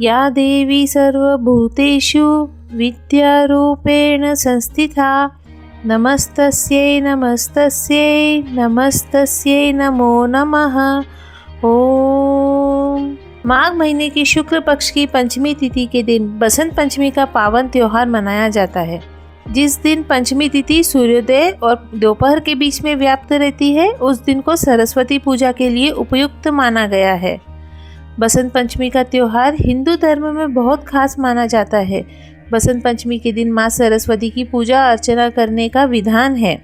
या देवी सर्वभूतेषु विद्यारूपेण संस्थिता नमस्तस्यै नमस्तस्यै नमस्तस्यै नमो नमः। ओम। माघ महीने की शुक्ल पक्ष की पंचमी तिथि के दिन बसंत पंचमी का पावन त्योहार मनाया जाता है। जिस दिन पंचमी तिथि सूर्योदय और दोपहर के बीच में व्याप्त रहती है, उस दिन को सरस्वती पूजा के लिए उपयुक्त माना गया है। बसंत पंचमी का त्योहार हिंदू धर्म में बहुत खास माना जाता है। बसंत पंचमी के दिन माँ सरस्वती की पूजा अर्चना करने का विधान है।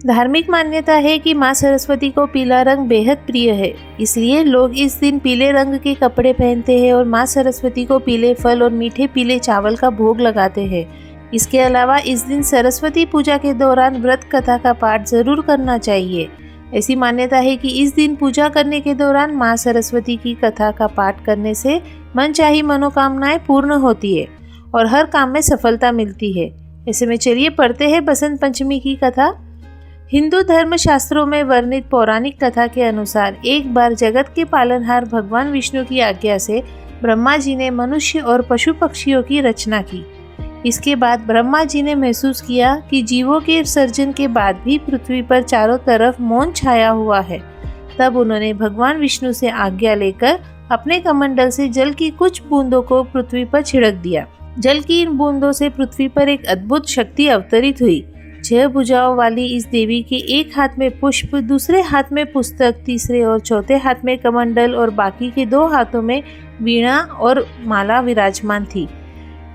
धार्मिक मान्यता है कि माँ सरस्वती को पीला रंग बेहद प्रिय है, इसलिए लोग इस दिन पीले रंग के कपड़े पहनते हैं और माँ सरस्वती को पीले फल और मीठे पीले चावल का भोग लगाते हैं। इसके अलावा इस दिन सरस्वती पूजा के दौरान व्रत कथा का पाठ जरूर करना चाहिए। ऐसी मान्यता है कि इस दिन पूजा करने के दौरान माँ सरस्वती की कथा का पाठ करने से मनचाही मनोकामनाएं पूर्ण होती है और हर काम में सफलता मिलती है। ऐसे में चलिए पढ़ते हैं बसंत पंचमी की कथा। हिंदू धर्म शास्त्रों में वर्णित पौराणिक कथा के अनुसार एक बार जगत के पालनहार भगवान विष्णु की आज्ञा से ब्रह्मा जी ने मनुष्य और पशु पक्षियों की रचना की। इसके बाद ब्रह्मा जी ने महसूस किया कि जीवों के सर्जन के बाद भी पृथ्वी पर चारों तरफ मौन छाया हुआ है। तब उन्होंने भगवान विष्णु से आज्ञा लेकर अपने कमंडल से जल की कुछ बूंदों को पृथ्वी पर छिड़क दिया। जल की इन बूंदों से पृथ्वी पर एक अद्भुत शक्ति अवतरित हुई। 6 भुजाओं वाली इस देवी के एक हाथ में पुष्प, दूसरे हाथ में पुस्तक, तीसरे और चौथे हाथ में कमंडल और बाकी के 2 हाथों में वीणा और माला विराजमान थी।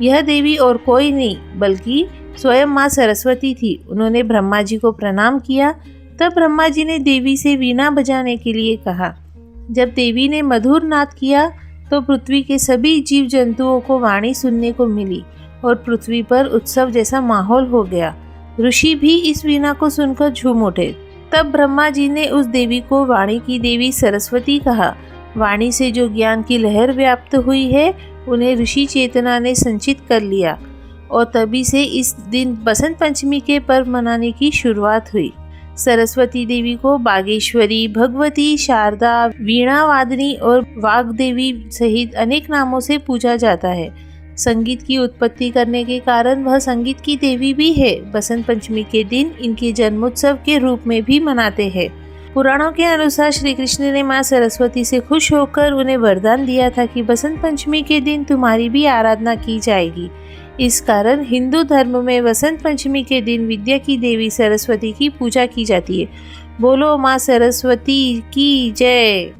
यह देवी और कोई नहीं बल्कि स्वयं माँ सरस्वती थी। उन्होंने ब्रह्मा जी को प्रणाम किया। तब ब्रह्मा जी ने देवी से वीणा बजाने के लिए कहा। जब देवी ने मधुर नाद किया तो पृथ्वी के सभी जीव जंतुओं को वाणी सुनने को मिली और पृथ्वी पर उत्सव जैसा माहौल हो गया। ऋषि भी इस वीणा को सुनकर झूम उठे। तब ब्रह्मा जी ने उस देवी को वाणी की देवी सरस्वती कहा। वाणी से जो ज्ञान की लहर व्याप्त हुई है, उन्हें ऋषि चेतना ने संचित कर लिया और तभी से इस दिन बसंत पंचमी के पर्व मनाने की शुरुआत हुई। सरस्वती देवी को बागेश्वरी, भगवती, शारदा, वीणा वादनी और वाग्देवी सहित अनेक नामों से पूजा जाता है। संगीत की उत्पत्ति करने के कारण वह संगीत की देवी भी है। बसंत पंचमी के दिन इनके जन्मोत्सव के रूप में भी मनाते हैं। पुराणों के अनुसार श्री कृष्ण ने माँ सरस्वती से खुश होकर उन्हें वरदान दिया था कि बसंत पंचमी के दिन तुम्हारी भी आराधना की जाएगी। इस कारण हिंदू धर्म में बसंत पंचमी के दिन विद्या की देवी सरस्वती की पूजा की जाती है। बोलो माँ सरस्वती की जय।